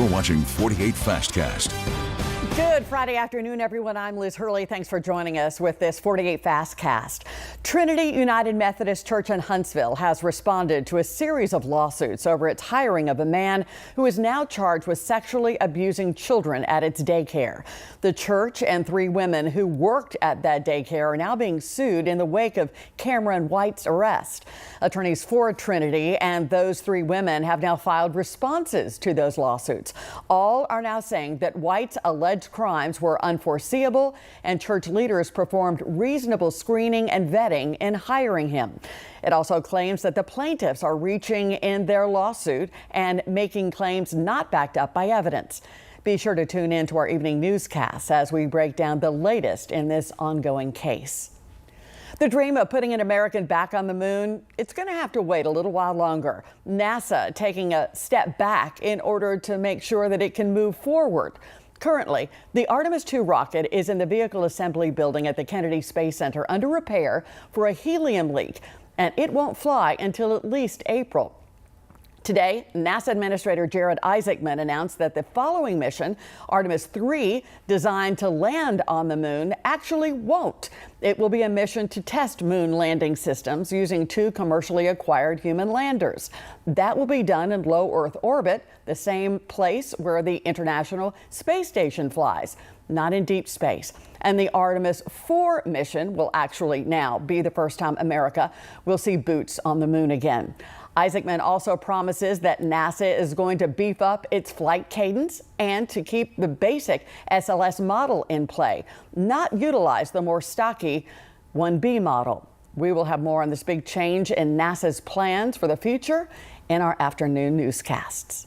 You're watching 48 Fastcast. Good Friday afternoon, everyone. I'm Liz Hurley. Thanks for joining us with this 48 Fastcast. Trinity United Methodist Church in Huntsville has responded to a series of lawsuits over its hiring of a man who is now charged with sexually abusing children at its daycare. The church and 3 women who worked at that daycare are now being sued in the wake of Cameron White's arrest. Attorneys for Trinity and those 3 women have now filed responses to those lawsuits. All are now saying that White's alleged crimes were unforeseeable and church leaders performed reasonable screening and vetting in hiring him. It also claims that the plaintiffs are reaching in their lawsuit and making claims not backed up by evidence. Be sure to tune in to our evening newscasts as we break down the latest in this ongoing case. The dream of putting an American back on the moon, it's going to have to wait a little while longer. NASA taking a step back in order to make sure that it can move forward. Currently, the Artemis II rocket is in the vehicle assembly building at the Kennedy Space Center under repair for a helium leak, and it won't fly until at least April. Today, NASA Administrator Jared Isaacman announced that the following mission, Artemis III, designed to land on the moon, actually won't. It will be a mission to test moon landing systems using 2 commercially acquired human landers. That will be done in low Earth orbit, the same place where the International Space Station flies, not in deep space. And the Artemis IV mission will actually now be the first time America will see boots on the moon again. Isaacman also promises that NASA is going to beef up its flight cadence and to keep the basic SLS model in play, not utilize the more stocky 1B model. We will have more on this big change in NASA's plans for the future in our afternoon newscasts.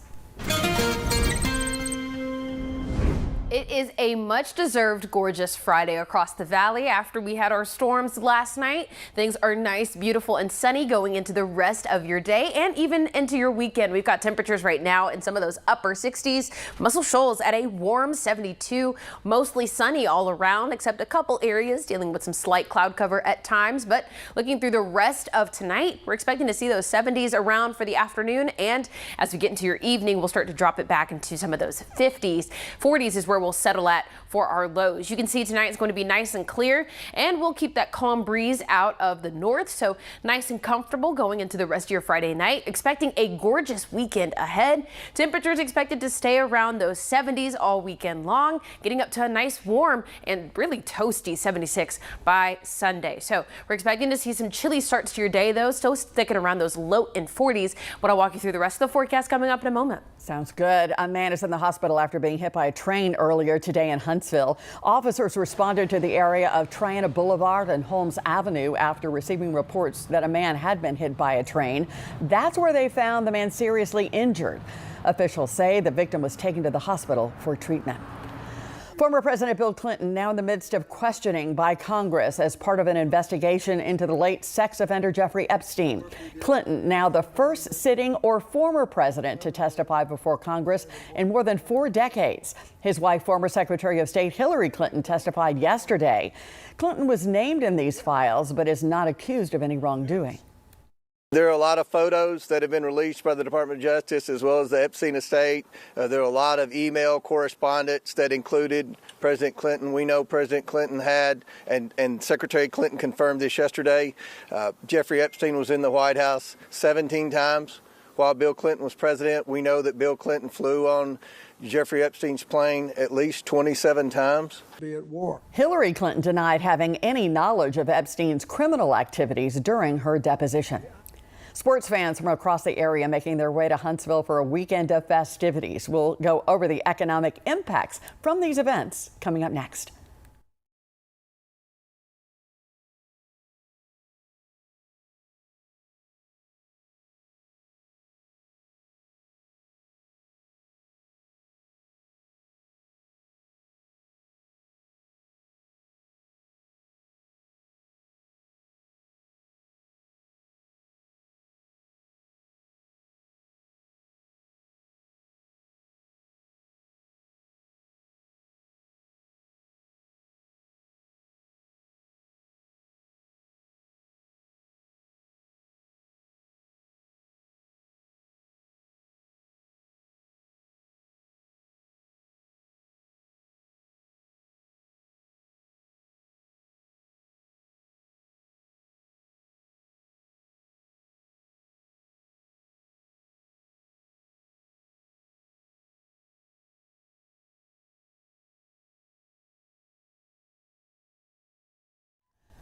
It is a much-deserved gorgeous Friday across the valley after we had our storms last night. Things are nice, beautiful, and sunny going into the rest of your day and even into your weekend. We've got temperatures right now in some of those upper 60s. Muscle Shoals at a warm 72. Mostly sunny all around, except a couple areas dealing with some slight cloud cover at times. But looking through the rest of tonight, we're expecting to see those 70s around for the afternoon. And as we get into your evening, we'll start to drop it back into some of those 50s. 40s is where we'll settle at for our lows. You can see tonight is going to be nice and clear, and we'll keep that calm breeze out of the north, so nice and comfortable going into the rest of your Friday night. Expecting a gorgeous weekend ahead. Temperatures expected to stay around those 70s all weekend long, getting up to a nice warm and really toasty 76 by Sunday. So we're expecting to see some chilly starts to your day, though, still sticking around those low in 40s. But I'll walk you through the rest of the forecast coming up in a moment. Sounds good. A man is in the hospital after being hit by a train earlier today in Huntsville. Officers responded to the area of Triana Boulevard and Holmes Avenue after receiving reports that a man had been hit by a train. That's where they found the man seriously injured. Officials say the victim was taken to the hospital for treatment. Former President Bill Clinton now in the midst of questioning by Congress as part of an investigation into the late sex offender Jeffrey Epstein. Clinton now the first sitting or former president to testify before Congress in more than 4 decades. His wife, former Secretary of State Hillary Clinton, testified yesterday. Clinton was named in these files but is not accused of any wrongdoing. There are a lot of photos that have been released by the Department of Justice as well as the Epstein estate. There are a lot of email correspondence that included President Clinton. We know President Clinton had, and Secretary Clinton confirmed this yesterday, Jeffrey Epstein was in the White House 17 times while Bill Clinton was president. We know that Bill Clinton flew on Jeffrey Epstein's plane at least 27 times. Be at war. Hillary Clinton denied having any knowledge of Epstein's criminal activities during her deposition. Sports fans from across the area making their way to Huntsville for a weekend of festivities. We'll go over the economic impacts from these events coming up next.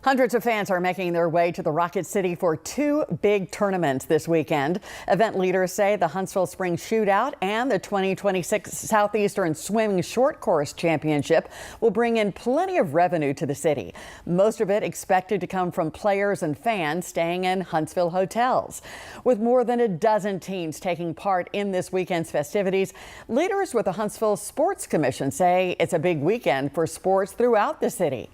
Hundreds of fans are making their way to the Rocket City for two big tournaments this weekend. Event leaders say the Huntsville Spring Shootout and the 2026 Southeastern Swimming Short Course Championship will bring in plenty of revenue to the city. Most of it expected to come from players and fans staying in Huntsville hotels. With more than a dozen teams taking part in this weekend's festivities, leaders with the Huntsville Sports Commission say it's a big weekend for sports throughout the city.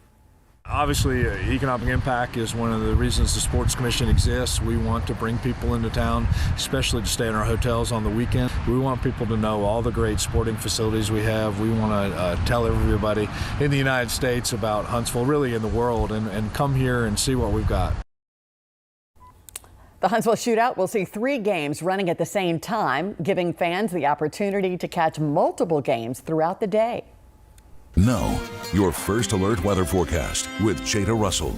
Obviously, economic impact is one of the reasons the Sports Commission exists. We want to bring people into town, especially to stay in our hotels on the weekend. We want people to know all the great sporting facilities we have. We want to tell everybody in the United States about Huntsville, really in the world, and come here and see what we've got. The Huntsville Shootout will see 3 games running at the same time, giving fans the opportunity to catch multiple games throughout the day. Now, your first alert weather forecast with Jada Russell.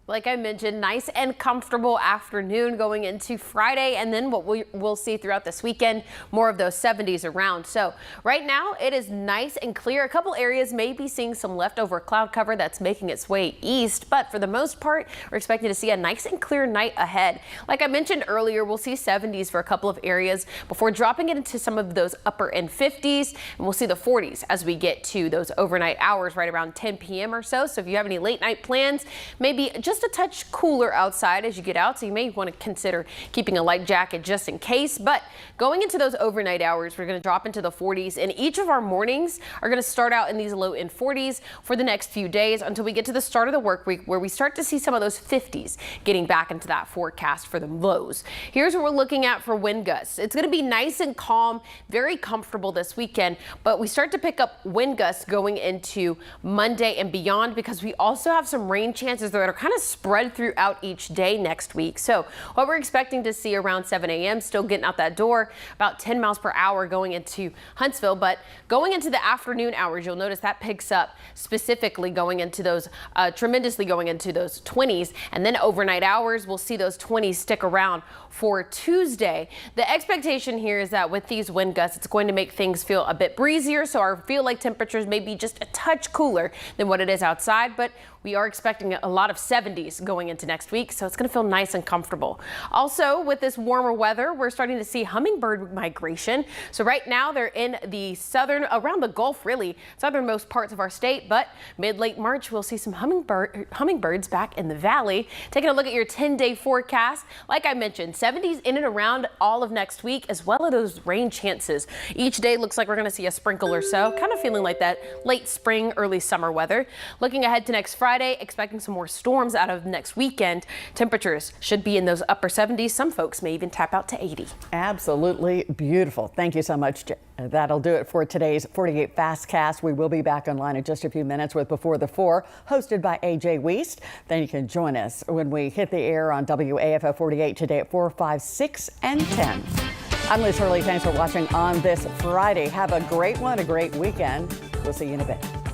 Like I mentioned, nice and comfortable afternoon going into Friday, and then what we'll see throughout this weekend, more of those 70s around. So right now it is nice and clear. A couple areas may be seeing some leftover cloud cover that's making its way east, but for the most part, we're expecting to see a nice and clear night ahead. Like I mentioned earlier, we'll see 70s for a couple of areas before dropping it into some of those upper end 50s, and we'll see the 40s as we get to those overnight hours right around 10 p.m. or so. So if you have any late night plans, maybe just a touch cooler outside as you get out, so you may want to consider keeping a light jacket just in case. But going into those overnight hours, we're going to drop into the 40s, and each of our mornings are going to start out in these low end 40s for the next few days until we get to the start of the work week, where we start to see some of those 50s getting back into that forecast for the lows. Here's what we're looking at for wind gusts. It's going to be nice and calm, very comfortable this weekend, but we start to pick up wind gusts going into Monday and beyond, because we also have some rain chances that are kind of spread throughout each day next week. So what we're expecting to see around 7 a.m. still getting out that door, about 10 miles per hour going into Huntsville, but going into the afternoon hours, you'll notice that picks up, specifically going into those tremendously going into those 20s, and then overnight hours we'll see those 20s stick around for Tuesday. The expectation here is that with these wind gusts, it's going to make things feel a bit breezier, so our feel like temperatures may be just a touch cooler than what it is outside, but we are expecting a lot of 70s going into next week, so it's going to feel nice and comfortable. Also, with this warmer weather, we're starting to see hummingbird migration. So right now they're in the around the Gulf, really southernmost parts of our state, but mid-late March we'll see some hummingbirds back in the valley. Taking a look at your 10-day forecast, like I mentioned, 70s in and around all of next week, as well as those rain chances. Each day looks like we're going to see a sprinkle or so, kind of feeling like that late spring, early summer weather. Looking ahead to next Friday, expecting some more storms out of next weekend. Temperatures should be in those upper 70s. Some folks may even tap out to 80. Absolutely beautiful. Thank you so much. That'll do it for today's 48 Fastcast. We will be back online in just a few minutes with Before the 4, hosted by AJ Wiest. Then you can join us when we hit the air on WAFF 48 today at 4, 5, 6, and 10. I'm Liz Hurley. Thanks for watching on this Friday. Have a great one, a great weekend. We'll see you in a bit.